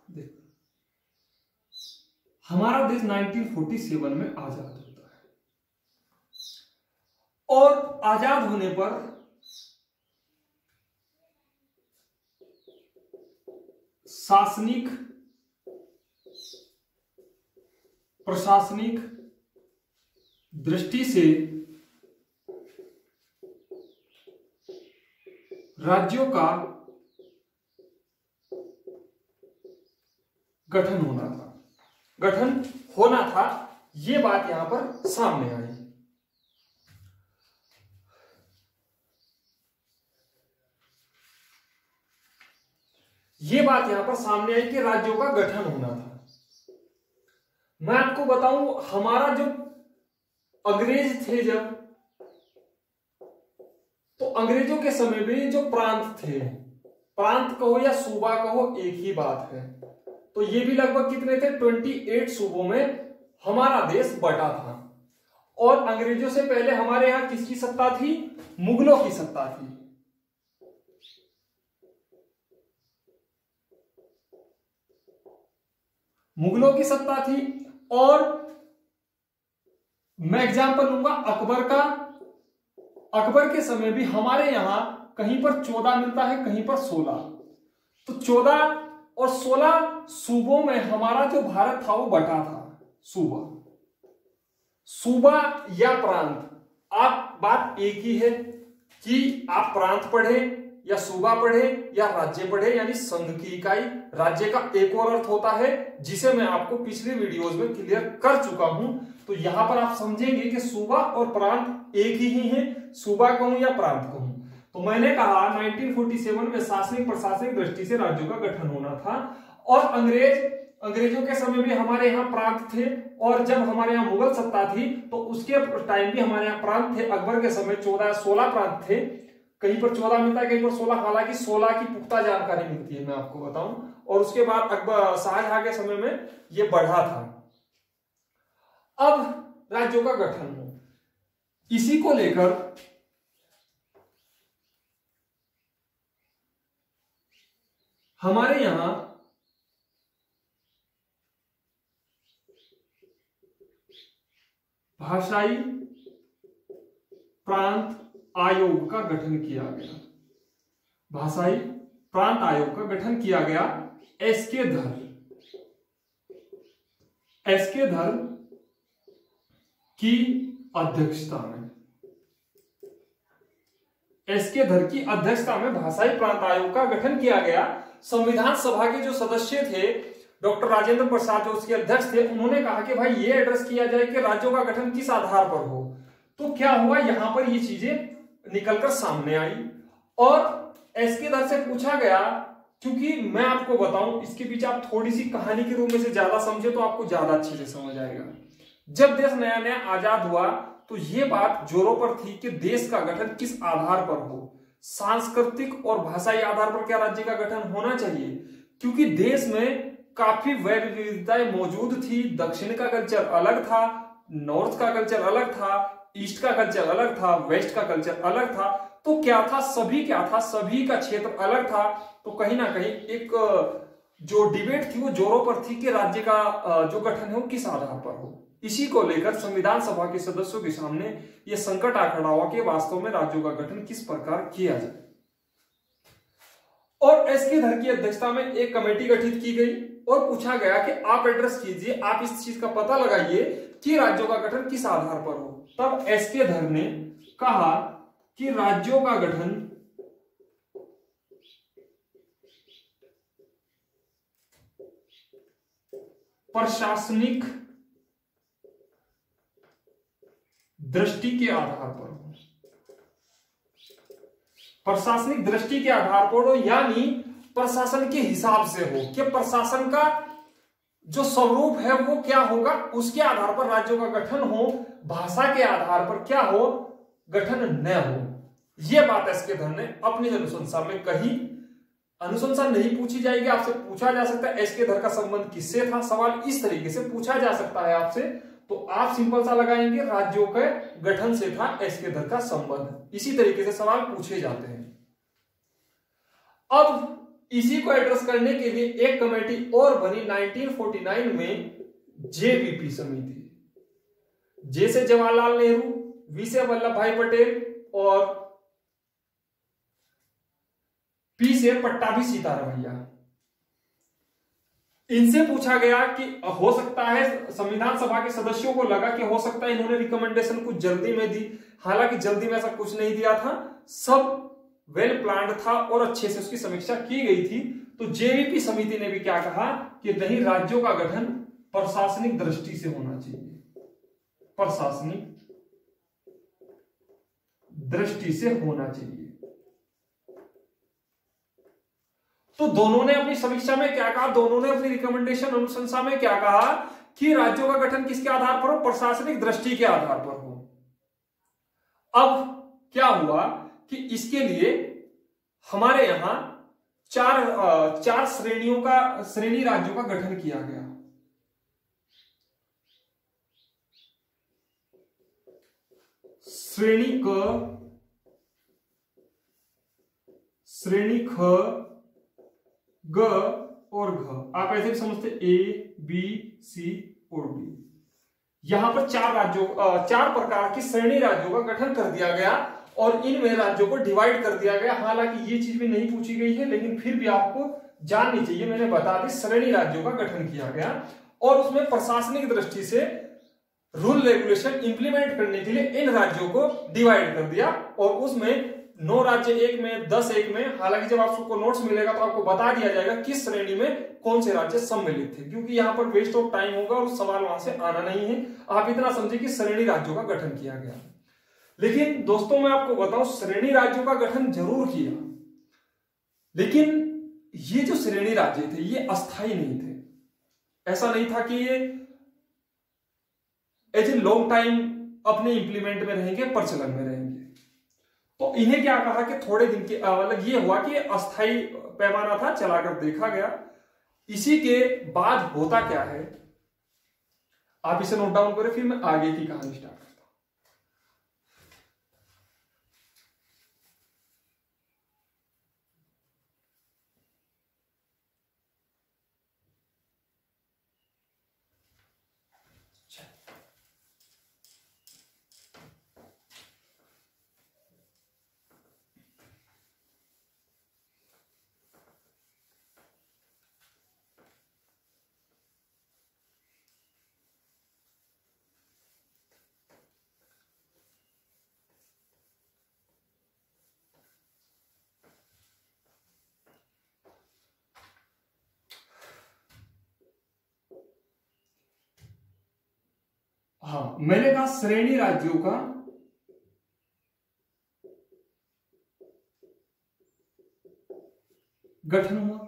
देखो, हमारा देश 1947 में आजाद होता है, और आजाद होने पर शासनिक प्रशासनिक दृष्टि से राज्यों का गठन होना था। ये बात यहां पर सामने आई। ये बात यहां पर सामने आई कि राज्यों का गठन होना था। मैं आपको बताऊं, हमारा जो अंग्रेज थे, जब तो अंग्रेजों के समय में जो प्रांत थे, प्रांत कहो या सूबा कहो एक ही बात है, तो ये भी लगभग कितने थे, 28 सूबों में हमारा देश बटा था। और अंग्रेजों से पहले हमारे यहां किसकी सत्ता थी, मुगलों की सत्ता थी। मुगलों की सत्ता थी। और मैं एग्जांपल लूंगा अकबर का। अकबर के समय भी हमारे यहां कहीं पर 14 मिलता है, कहीं पर 16। तो 14 और 16 सूबों में हमारा जो भारत था वो बटा था। सूबा या प्रांत, आप बात एक ही है कि आप प्रांत पढ़े या सूबा पढ़े या राज्य पढ़े, यानी संघ की इकाई। राज्य का एक और अर्थ होता है जिसे मैं आपको पिछले वीडियोस में क्लियर कर चुका हूं। तो यहां पर आप समझेंगे कि सूबा और प्रांत एक ही है, सूबा कहूं या प्रांत कहूं। तो मैंने कहा 1947 में शासनिक प्रशासनिक दृष्टि से राज्यों का गठन होना था। और अंग्रेजों के समय में हमारे यहाँ प्रांत थे, और जब हमारे यहाँ मुगल सत्ता थी तो उसके टाइम भी हमारे यहाँ प्रांत थे। अकबर के समय 14-16 प्रांत थे, कहीं पर 14 मिलता है, कहीं पर 16। हालांकि 16 की पुख्ता जानकारी मिलती है, मैं आपको बताऊं। और उसके बाद अकबर शाहजहां के समय में यह बढ़ा था। अब राज्यों का गठन हो, इसी को लेकर हमारे यहां भाषाई प्रांत आयोग का गठन किया गया। भाषाई प्रांत आयोग का गठन किया गया एसके धर की अध्यक्षता में। एसके धर की अध्यक्षता में भाषाई प्रांत आयोग का गठन किया गया। संविधान सभा के जो सदस्य थे, डॉक्टर राजेंद्र प्रसाद जो उसके अध्यक्ष थे, उन्होंने कहा कि भाई ये एड्रेस किया जाए कि राज्यों का गठन किस आधार पर हो। तो क्या हुआ, यहां पर ये चीजें निकलकर सामने आई। और एसके धर से पूछा गया, क्योंकि मैं आपको बताऊं इसके पीछे आप थोड़ी सी कहानी के रूप में से ज्यादा समझे तो आपको ज्यादा अच्छे से समझ आएगा। जब देश नया नया आजाद हुआ तो ये बात जोरों पर थी कि देश का गठन किस आधार पर हो। सांस्कृतिक और भाषाई आधार पर क्या राज्य का गठन होना चाहिए, क्योंकि देश में काफी वैविधताएं मौजूद थी। दक्षिण का कल्चर अलग था, नॉर्थ का कल्चर अलग था, ईस्ट का कल्चर अलग था, वेस्ट का कल्चर अलग था। तो क्या था, सभी का क्षेत्र अलग था। तो कहीं ना कहीं एक जो डिबेट थी वो जोरों पर थी कि राज्य का जो गठन है वो किस आधार पर हो। इसी को लेकर संविधान सभा के सदस्यों के सामने यह संकट आ खड़ा हुआ कि वास्तव में राज्यों का गठन किस प्रकार किया जाए। और एसके धर की अध्यक्षता में एक कमेटी गठित की गई और पूछा गया कि आप एड्रेस कीजिए, आप इस चीज का पता लगाइए कि राज्यों का गठन किस आधार पर हो। तब एसके धर ने कहा कि राज्यों का गठन प्रशासनिक दृष्टि के आधार पर हो। प्रशासनिक दृष्टि के आधार पर हो, यानी प्रशासन के हिसाब से हो कि प्रशासन का जो स्वरूप है वो क्या होगा, उसके आधार पर राज्यों का गठन हो। भाषा के आधार पर क्या हो, गठन न हो। यह बात एसके धर ने अपनी अनुशंसा में कही। अनुशंसा नहीं पूछी जाएगी, आपसे पूछा जा सकता है एसके धर का संबंध किससे था। सवाल इस तरीके से पूछा जा सकता है आपसे, तो आप सिंपल सा लगाएंगे राज्यों के गठन से था एसके धर का संबंध। इसी तरीके से सवाल पूछे जाते हैं। अब इसी को एड्रेस करने के लिए एक कमेटी और बनी 1949 में, जेवीपी समिति। जे से जवाहरलाल नेहरू, वी से वल्लभ भाई पटेल और पी से पट्टाभी सीतारमैया। इनसे पूछा गया कि हो सकता है, संविधान सभा के सदस्यों को लगा कि हो सकता है इन्होंने रिकमेंडेशन कुछ जल्दी में दी। हालांकि जल्दी में ऐसा कुछ नहीं दिया था, सब वेल प्लान्ड था और अच्छे से उसकी समीक्षा की गई थी। तो जेवीपी समिति ने भी क्या कहा कि नहीं, राज्यों का गठन प्रशासनिक दृष्टि से होना चाहिए, प्रशासनिक दृष्टि से होना चाहिए। तो दोनों ने अपनी समीक्षा में क्या कहा, दोनों ने अपनी रिकमेंडेशन अनुशंसा में क्या कहा कि राज्यों का गठन किसके आधार पर हो, प्रशासनिक दृष्टि के आधार पर हो। अब क्या हुआ कि इसके लिए हमारे यहां चार श्रेणी राज्यों का गठन किया गया। श्रेणी ख, ग और घ, आप ऐसे भी समझते ए बी सी और डी। यहां पर चार प्रकार की श्रेणी राज्यों का गठन कर दिया गया और इनमें राज्यों को डिवाइड कर दिया गया। हालांकि ये चीज भी नहीं पूछी गई है, लेकिन फिर भी आपको जाननी चाहिए, मैंने बता दी। श्रेणी राज्यों का गठन किया गया और उसमें प्रशासनिक दृष्टि से रूल रेगुलेशन इंप्लीमेंट करने के लिए इन राज्यों को डिवाइड कर दिया और उसमें 9 राज्य एक में, 10 एक में। हालांकि जब आपको नोट्स मिलेगा तो आपको बता दिया जाएगा किस श्रेणी में कौन से राज्य सम्मिलित थे, क्योंकि यहां पर वेस्ट ऑफ टाइम होगा और सवाल वहां से आना नहीं है। आप इतना समझे कि श्रेणी राज्यों का गठन किया गया। लेकिन दोस्तों मैं आपको बताऊं, श्रेणी राज्यों का गठन जरूर किया, लेकिन ये जो श्रेणी राज्य थे ये अस्थायी नहीं थे। ऐसा नहीं था कि ये एज ए लॉन्ग टाइम अपने इंप्लीमेंट में रहेंगे, प्रचलन में रहेंगे। तो इन्हें क्या कहा कि थोड़े दिन के मतलब ये हुआ कि अस्थायी पैमाना था, चलाकर देखा गया। इसी के बाद होता क्या है, आप इसे नोट डाउन करें, फिर मैं आगे की कहानी स्टार्ट करता हूं। हाँ, मैंने कहा श्रेणी राज्यों का गठन हुआ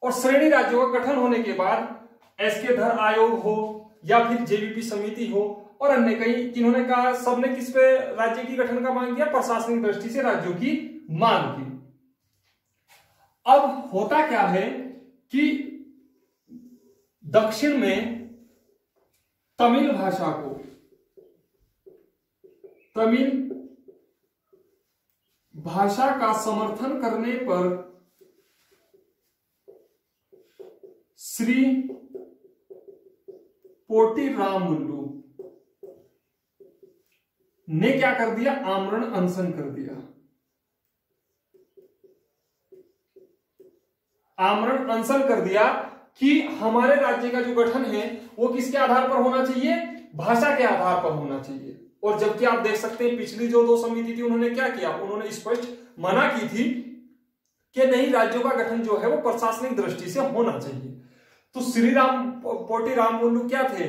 और श्रेणी राज्यों का गठन होने के बाद एसके धर आयोग हो या फिर जेबीपी समिति हो और अन्य कई, जिन्होंने कहा सबने किस पे राज्य की गठन का मांग किया, प्रशासनिक दृष्टि से राज्यों की मांग की। अब होता क्या है कि दक्षिण में तमिल भाषा को, तमिल भाषा का समर्थन करने पर श्री पोटी रामुलु ने क्या कर दिया, आमरण अनशन कर दिया। आमरण अनशन कर दिया कि हमारे राज्य का जो गठन है वो किसके आधार पर होना चाहिए, भाषा के आधार पर होना चाहिए। और जबकि आप देख सकते हैं पिछली जो 2 समिति थी उन्होंने क्या किया, उन्होंने स्पष्ट मना की थी कि नहीं, राज्यों का गठन जो है वो प्रशासनिक दृष्टि से होना चाहिए। तो श्री पोटी रामुलु क्या थे,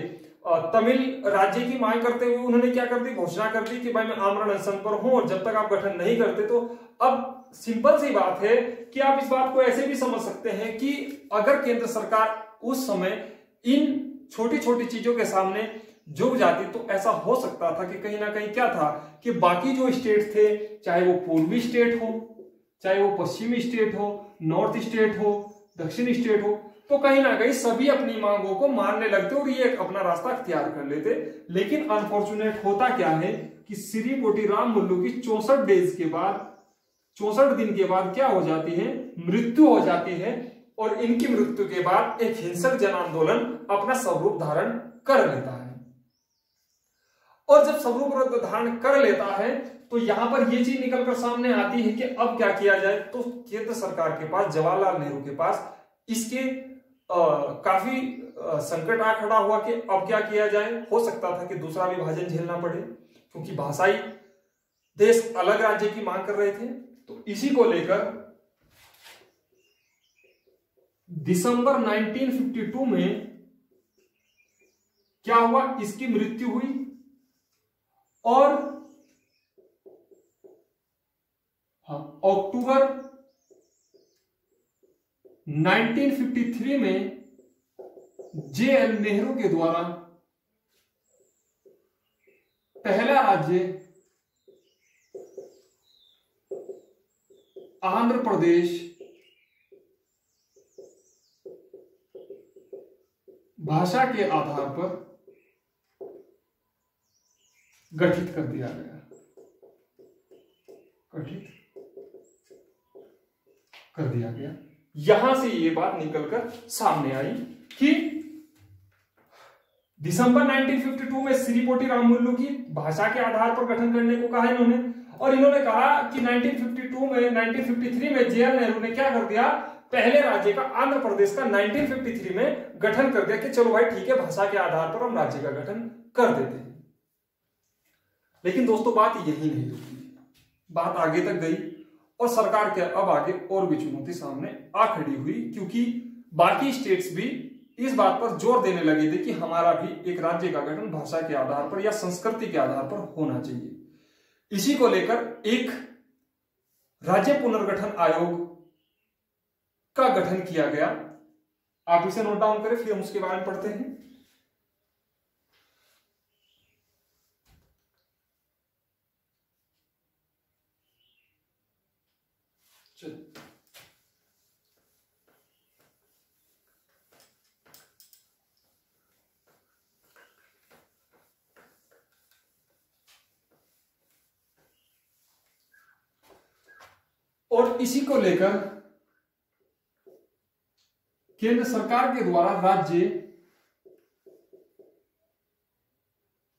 तमिल राज्य की मांग करते हुए उन्होंने क्या कर दी, घोषणा कर दी कि भाई मैं आमरण अनशन पर हूं और जब तक आप गठन नहीं करते। तो अब सिंपल सी बात है कि आप इस बात को ऐसे भी समझ सकते हैं कि अगर केंद्र सरकार उस समय इन छोटी छोटी चीजों के सामने झुक जाती तो ऐसा हो सकता था कि कहीं ना कहीं क्या था कि बाकी जो स्टेट थे, चाहे वो पूर्वी स्टेट हो, चाहे वो पश्चिमी स्टेट हो, नॉर्थ स्टेट हो, दक्षिण स्टेट हो, तो कहीं ना कहीं सभी अपनी मांगों को मानने लगते और ये अपना रास्ता अख्तियार कर लेते। लेकिन अनफॉर्चुनेट होता क्या है कि श्री पोटी रामुलु की 64 डेज के बाद, 64 दिन के बाद क्या हो जाती है, मृत्यु हो जाती है। और इनकी मृत्यु के बाद एक हिंसक जन आंदोलन अपना स्वरूप धारण कर लेता है। और जब स्वरूप धारण कर लेता है तो यहां पर यह चीज निकलकर सामने आती है कि अब क्या किया जाए। तो केंद्र सरकार के पास, जवाहरलाल नेहरू के पास इसके काफी संकट आ खड़ा हुआ कि अब क्या किया जाए। हो सकता था कि दूसरा विभाजन झेलना पड़े, क्योंकि भाषाई देश अलग राज्य की मांग कर रहे थे। तो इसी को लेकर दिसंबर 1952 में क्या हुआ, इसकी मृत्यु हुई। और अक्टूबर 1953 में जे.एल. नेहरू के द्वारा पहला राज्य आंध्र प्रदेश भाषा के आधार पर गठित कर दिया गया, गठित कर दिया गया। यहां से ये बात निकलकर सामने आई कि दिसंबर 1952 में श्रीपोटी रामुलु की भाषा के आधार पर गठन करने को कहा इन्होंने, और इन्होंने कहा कि 1953 में जेआर नेहरू ने क्या कर दिया, पहले राज्य का आंध्र प्रदेश का 1953 में गठन कर दिया कि चलो भाई ठीक है, भाषा के आधार पर हम राज्य का गठन कर देते हैं। लेकिन दोस्तों बात यही नहीं रुकी, बात आगे तक गई और सरकार के अब आगे और भी चुनौती सामने आ खड़ी हुई, क्योंकि बाकी स्टेट्स भी इस बात पर जोर देने लगे थे कि हमारा भी एक राज्य का गठन भाषा के आधार पर या संस्कृति के आधार पर होना चाहिए। इसी को लेकर एक राज्य पुनर्गठन आयोग का गठन किया गया। आप इसे नोट डाउन करें, फिर हम उसके बारे में पढ़ते हैं। और इसी को लेकर केंद्र सरकार के द्वारा राज्य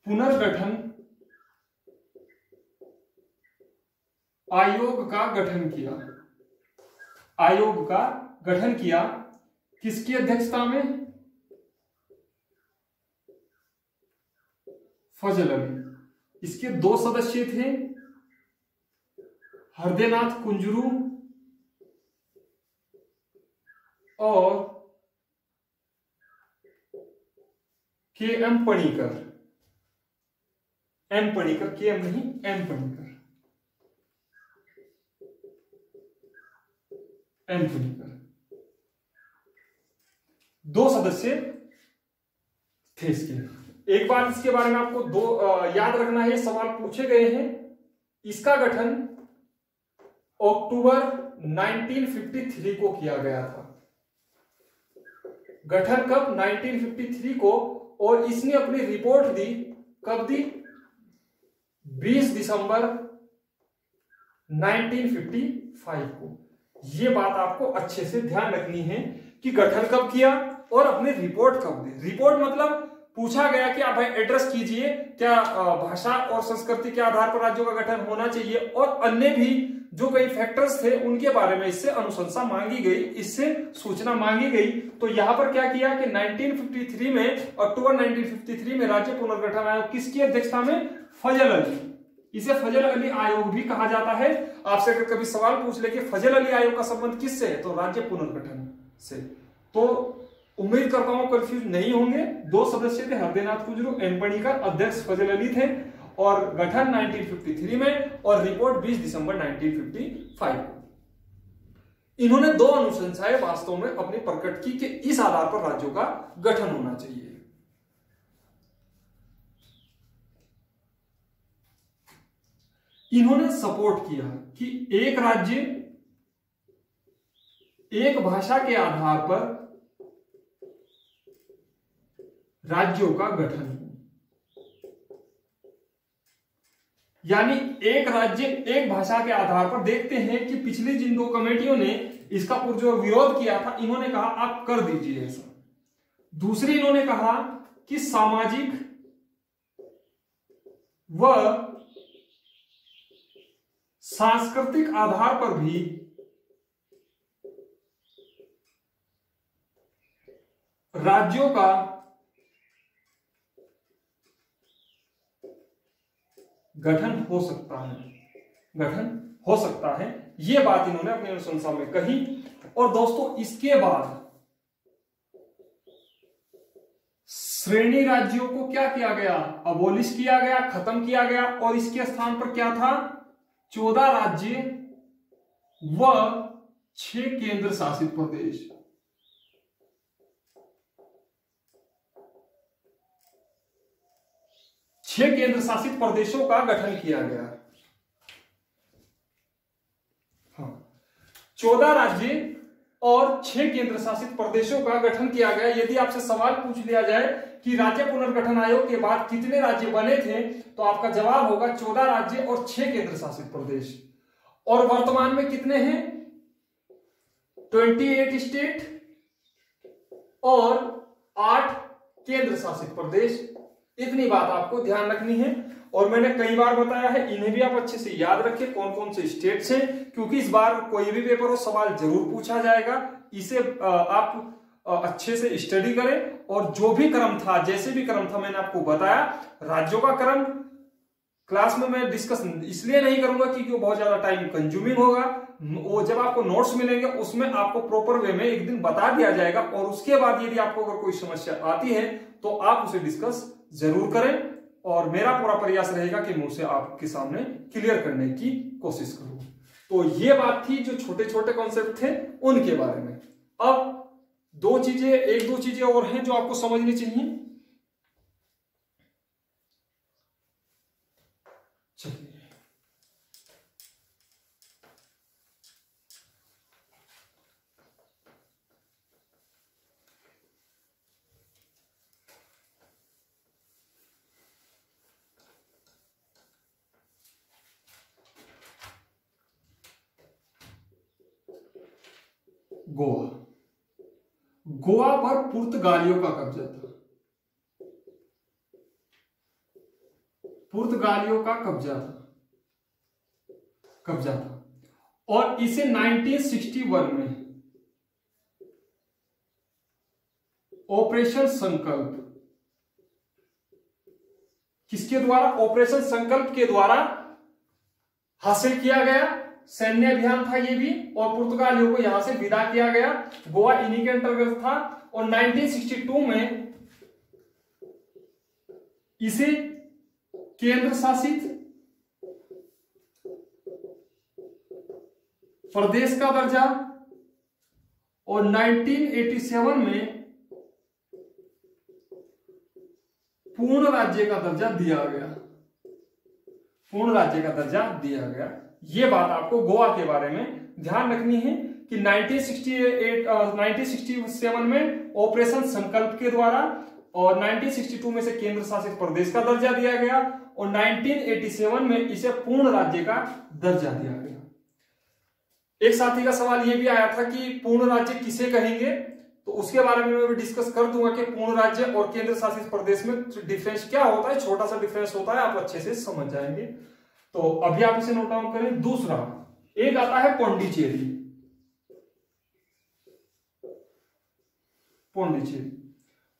पुनर्गठन आयोग का गठन किया। आयोग का गठन किया किसकी अध्यक्षता में? फजल अली। इसके 2 सदस्य थे, हृदयनाथ कुंजरू और K M. Panikkar. M Panikkar, K M. नहीं, एम पणिकर। एम पणिकर 2 सदस्य थे इसके। एक बार इसके बारे में आपको याद रखना है, सवाल पूछे गए हैं। इसका गठन अक्टूबर 1953 को किया गया था। गठन कब? 1953 को। और इसने अपनी रिपोर्ट दी कब दी? 20 दिसंबर 1955 को। यह बात आपको अच्छे से ध्यान रखनी है कि गठन कब किया और अपनी रिपोर्ट कब दी। रिपोर्ट मतलब पूछा गया कि आप भाई एड्रेस कीजिए, क्या भाषा और संस्कृति के आधार पर राज्यों का गठन होना चाहिए, और अन्य भी जो कई फैक्टर्स थे उनके बारे में इससे अनुशंसा मांगी गई, इससे सूचना मांगी गई। तो यहां पर क्या किया कि 1953 में, अक्टूबर 1953 में राज्य पुनर्गठन आयोग किसकी अध्यक्षता में? फजल अली। इसे फजल अली आयोग भी कहा जाता है। आपसे अगर कभी सवाल पूछ ले कि फजल अली आयोग का संबंध किससे है, तो राज्य पुनर्गठन से। तो उम्मीद करता हूं कंफ्यूज नहीं होंगे। 2 सदस्य थे, हृदयनाथ कुंजरू, एम पणिकर, अध्यक्ष फजल अली थे, और गठन 1953 में और रिपोर्ट 20 दिसंबर 1955 को। इन्होंने 2 अनुशंसाएं वास्तव में अपनी प्रकट की कि इस आधार पर राज्यों का गठन होना चाहिए। इन्होंने सपोर्ट किया कि एक राज्य एक भाषा के आधार पर राज्यों का गठन हो, यानी एक राज्य एक भाषा के आधार पर। देखते हैं कि पिछली जिन 2 कमेटियों ने इसका जो विरोध किया था, इन्होंने कहा आप कर दीजिए ऐसा। दूसरी इन्होंने कहा कि सामाजिक व सांस्कृतिक आधार पर भी राज्यों का गठन हो सकता है, गठन हो सकता है। यह बात इन्होंने अपनी अनुशंसा में कही। और दोस्तों इसके बाद श्रेणी राज्यों को क्या किया गया? अबोलिश किया गया, खत्म किया गया। और इसके स्थान पर क्या था? 14 राज्य व 6 केंद्र शासित प्रदेश। छह केंद्र शासित प्रदेशों का गठन किया गया। हाँ, 14 राज्य और 6 केंद्र शासित प्रदेशों का गठन किया गया। यदि आपसे सवाल पूछ लिया जाए कि राज्य पुनर्गठन आयोग के बाद कितने राज्य बने थे, तो आपका जवाब होगा 14 राज्य और 6 केंद्र शासित प्रदेश। और वर्तमान में कितने हैं? 28 स्टेट और 8 केंद्र शासित प्रदेश। इतनी बात आपको ध्यान रखनी है। और मैंने कई बार बताया है, इन्हें भी आप अच्छे से याद रखिए कौन कौन से स्टेट्स हैं, क्योंकि इस बार कोई भी पेपर हो सवाल जरूर पूछा जाएगा। इसे आप अच्छे से स्टडी करें। और जो भी क्रम था, जैसे भी क्रम था मैंने आपको बताया, राज्यों का क्रम क्लास में मैं डिस्कस इसलिए नहीं करूंगा क्योंकि वो बहुत ज्यादा टाइम कंज्यूमिंग होगा। वो जब आपको नोट्स मिलेंगे उसमें आपको प्रॉपर वे में एक दिन बता दिया जाएगा। और उसके बाद यदि आपको अगर कोई समस्या आती है तो आप उसे डिस्कस जरूर करें। और मेरा पूरा प्रयास रहेगा कि मैं उसे आपके सामने क्लियर करने की कोशिश करूं। तो ये बात थी जो छोटे छोटे कॉन्सेप्ट थे उनके बारे में। अब एक दो चीजें और हैं जो आपको समझनी चाहिए। चलिए, गोवा। गोवा पर पुर्तगालियों का कब्जा था। पुर्तगालियों का कब्जा था और इसे 1961 में ऑपरेशन संकल्प, किसके द्वारा? ऑपरेशन संकल्प के द्वारा हासिल किया गया। सैन्य अभियान था ये भी, और पुर्तगालियों को यहां से विदा किया गया। गोवा इन्हीं के अंतर्गत था। और 1962 में इसे केंद्र शासित प्रदेश का दर्जा और 1987 में पूर्ण राज्य का दर्जा दिया गया। ये बात आपको गोवा के बारे में ध्यान रखनी है कि 1967 में ऑपरेशन संकल्प के द्वारा और 1962 में से केंद्र शासित प्रदेश का दर्जा दिया गया और 1987 में इसे पूर्ण राज्य का दर्जा दिया गया। एक साथी का सवाल यह भी आया था कि पूर्ण राज्य किसे कहेंगे, तो उसके बारे में मैं डिस्कस कर दूंगा कि पूर्ण राज्य और केंद्र शासित प्रदेश में डिफरेंस क्या होता है। छोटा सा डिफरेंस होता है, आप अच्छे से समझ जाएंगे। तो अभी आप इसे नोट डाउन करें। दूसरा एक आता है पौंडीचेरी।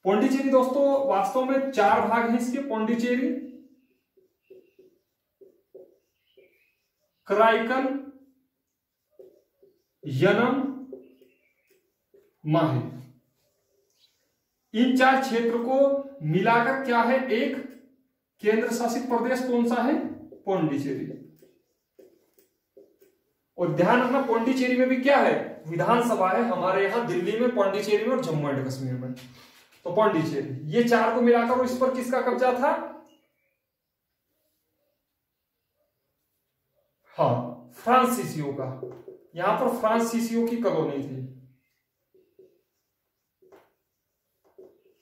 पौंडीचेरी दोस्तों वास्तव में 4 भाग हैं इसके। पौंडीचेरी, कराईकल, यनम, माहे। इन 4 क्षेत्र को मिलाकर क्या है? एक केंद्र शासित प्रदेश। कौन सा है? पौंडीचेरी। और ध्यान रखना पौंडीचेरी में भी क्या है? विधानसभा है। हमारे यहां दिल्ली में, पौंडीचेरी में और जम्मू एंड कश्मीर में। तो पौंडीचेरी, ये 4 को मिलाकर, इस पर किसका कब्जा था? हाँ, फ्रांसीसियों का। यहां पर फ्रांसीसियों की कॉलोनी थी,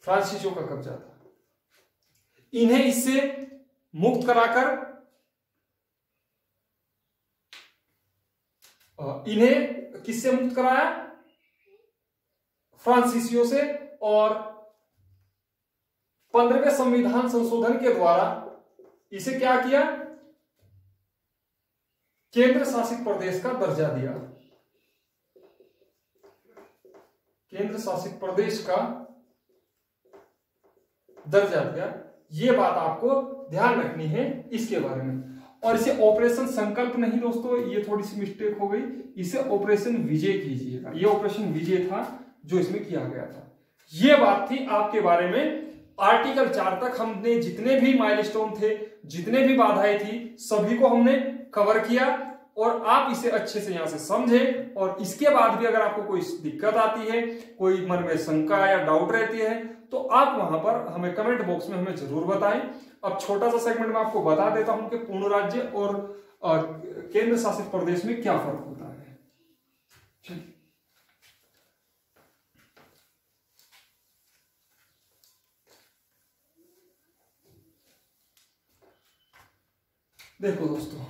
फ्रांसीसियों का कब्जा था। इन्हें इससे मुक्त कराकर, इन्हें किससे मुक्त कराया? फ्रांसीसियों से। और 15वें संविधान संशोधन के द्वारा इसे क्या किया? केंद्र शासित प्रदेश का दर्जा दिया। केंद्र शासित प्रदेश का दर्जा दिया। यह बात आपको ध्यान रखनी है इसके बारे में। और इसे ऑपरेशन संकल्प नहीं दोस्तों, ये थोड़ी सी मिस्टेक हो गई, इसे ऑपरेशन विजय कीजिएगा। ये ऑपरेशन विजय था जो इसमें किया गया था। ये बात थी आपके बारे में। आर्टिकल 4 तक हमने जितने भी माइलस्टोन थे, जितने भी बाधाएं थी, सभी को हमने कवर किया। और आप इसे अच्छे से यहां से समझें। और इसके बाद भी अगर आपको कोई दिक्कत आती है, कोई मन में शंका या डाउट रहती है, तो आप वहां पर हमें कमेंट बॉक्स में हमें जरूर बताएं। अब छोटा सा सेगमेंट में आपको बता देता हूं कि पूर्ण राज्य और केंद्र शासित प्रदेश में क्या फर्क होता है। देखो दोस्तों,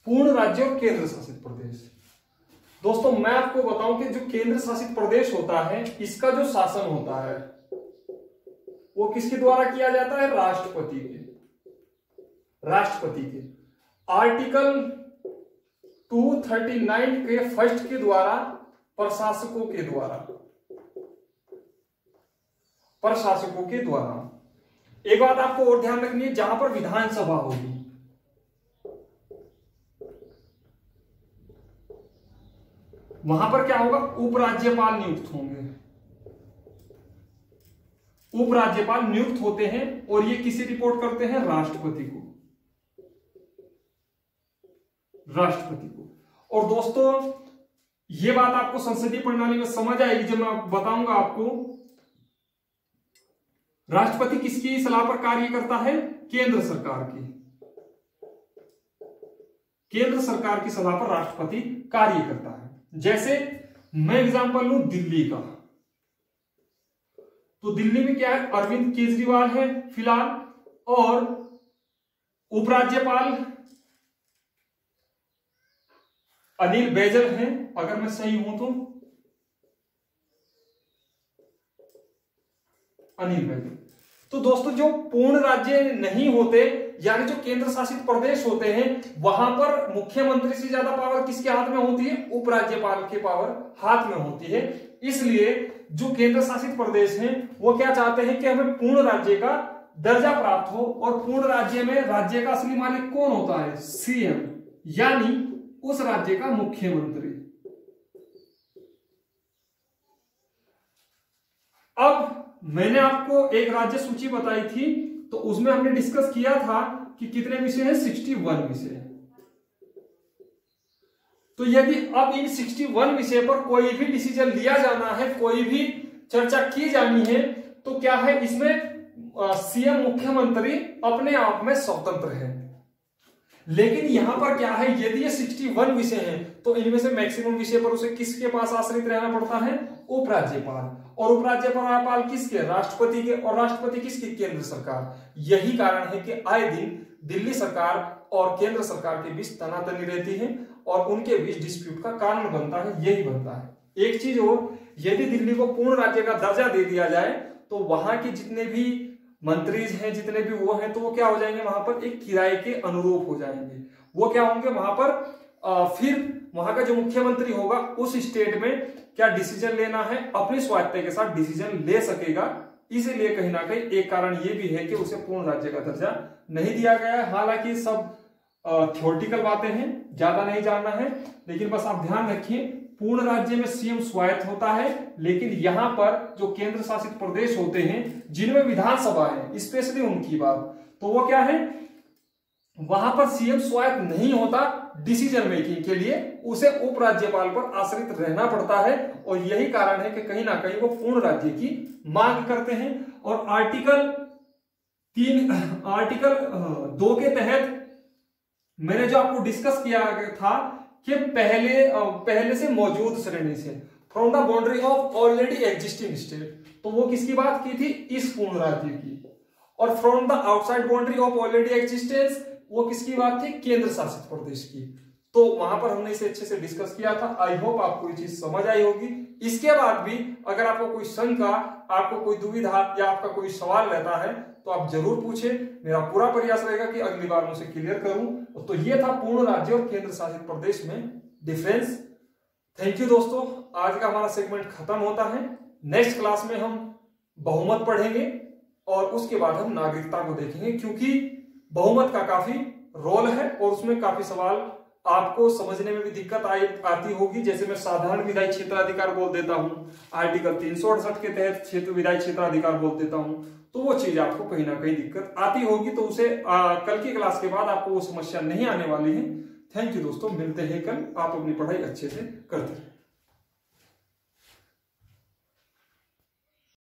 पूर्ण राज्य और केंद्र शासित प्रदेश। दोस्तों मैं आपको बताऊं कि जो केंद्र शासित प्रदेश होता है, इसका जो शासन होता है वो किसके द्वारा किया जाता है? राष्ट्रपति के आर्टिकल 239 के फर्स्ट के द्वारा, प्रशासकों के द्वारा। एक बात आपको और ध्यान रखनी है, जहां पर विधानसभा होगी वहां पर क्या होगा? उपराज्यपाल नियुक्त होंगे। उपराज्यपाल नियुक्त होते हैं और ये किसे रिपोर्ट करते हैं? राष्ट्रपति को। और दोस्तों ये बात आपको संसदीय प्रणाली में समझ आएगी जब मैं बताऊंगा आपको। राष्ट्रपति किसकी सलाह पर कार्य करता है? केंद्र सरकार की। केंद्र सरकार की सलाह पर राष्ट्रपति कार्य करता है। जैसे मैं एग्जांपल लूं दिल्ली का, तो दिल्ली में क्या है? अरविंद केजरीवाल है फिलहाल, और उपराज्यपाल अनिल बैजल हैं, अगर मैं सही हूं तो अनिल बैजल। तो दोस्तों जो पूर्ण राज्य नहीं होते, यानी जो केंद्र शासित प्रदेश होते हैं, वहां पर मुख्यमंत्री से ज्यादा पावर किसके हाथ में होती है? उपराज्यपाल के पावर हाथ में होती है। इसलिए जो केंद्र शासित प्रदेश हैं वो क्या चाहते हैं कि हमें पूर्ण राज्य का दर्जा प्राप्त हो, और पूर्ण राज्य में राज्य का असली मालिक कौन होता है? सीएम, यानी उस राज्य का मुख्यमंत्री। अब मैंने आपको एक राज्य सूची बताई थी, तो उसमें हमने डिस्कस किया था कि कितने विषय हैं? 61 विषय। तो यदि अब इन 61 विषय पर कोई भी डिसीजन लिया जाना है, कोई भी चर्चा की जानी है, तो क्या है? इसमें सीएम मुख्यमंत्री अपने आप में स्वतंत्र है। लेकिन यहां पर क्या है? यदि ये 61 विषय हैं तो इनमें से मैक्सिमम विषय पर उसे किसके पास आश्रित रहना पड़ता है? उपराज्यपाल। और उपराज्यपाल किसके? राष्ट्रपति के। और राष्ट्रपति किसके? केंद्र सरकार। यही कारण है कि आए दिन दिल्ली सरकार और केंद्र सरकार के बीच तनातनी रहती है और उनके बीच डिस्प्यूट का कारण बनता है, यही बनता है। एक चीज और, यदि दिल्ली को पूर्ण राज्य का दर्जा दे दिया जाए तो वहां के जितने भी मंत्रीज हैं, जितने भी वो हैं, तो वो क्या हो जाएंगे? वहां पर एक किराए के अनुरूप हो जाएंगे। वो क्या होंगे? वहां पर फिर वहां का जो मुख्यमंत्री होगा उस स्टेट में क्या डिसीजन लेना है, अपनी स्वायत्ता के साथ डिसीजन ले सकेगा। इसीलिए कहीं ना कहीं एक कारण ये भी है कि उसे पूर्ण राज्य का दर्जा नहीं दिया गया है। हालांकि सब थ्योरेटिकल बातें हैं, ज्यादा नहीं जानना है, लेकिन बस आप ध्यान रखिए पूर्ण राज्य में सीएम स्वायत्त होता है, लेकिन यहां पर जो केंद्र शासित प्रदेश होते हैं जिनमें विधानसभा है, स्पेशली उनकी बात, तो वो क्या है? वहां पर सीएम स्वायत्त नहीं होता डिसीजन मेकिंग के लिए, उसे उपराज्यपाल पर आश्रित रहना पड़ता है। और यही कारण है कि कहीं ना कहीं वो पूर्ण राज्य की मांग करते हैं। और आर्टिकल 2 के तहत मैंने जो आपको डिस्कस किया था कि पहले से मौजूद श्रेणी से, from the boundary of already existing state, तो वो किसकी बात की थी? इस पूर्ण राज्य की। और from the outside boundary of already existence, वो किसकी बात थी? केंद्र शासित प्रदेश की। तो वहां पर हमने इसे अच्छे से डिस्कस किया था। आई होप आपको ये चीज समझ आई होगी। इसके बाद भी अगर आपको कोई शंका, आपको कोई दुविधा या आपका कोई सवाल रहता है तो आप जरूर पूछे। मेरा पूरा प्रयास रहेगा कि अगली बार मैं उसे क्लियर करूं। तो ये था पूर्ण राज्य और केंद्र शासित प्रदेश में डिफरेंस। थैंक यू दोस्तों, आज का हमारा सेगमेंट खत्म होता है। नेक्स्ट क्लास में हम बहुमत पढ़ेंगे और उसके बाद हम नागरिकता को देखेंगे, क्योंकि बहुमत का काफी रोल है और उसमें काफी सवाल आपको समझने में भी दिक्कत आती होगी। जैसे मैं साधारण विधायी क्षेत्राधिकार बोल देता हूं, आर्टिकल 368 के तहत विधायी क्षेत्राधिकार बोल देता हूं, तो वो चीज आपको कहीं ना कहीं दिक्कत आती होगी। तो उसे कल की क्लास के बाद आपको वो समस्या नहीं आने वाली है। थैंक यू दोस्तों, मिलते हैं कल। आप अपनी पढ़ाई अच्छे से करते हैं।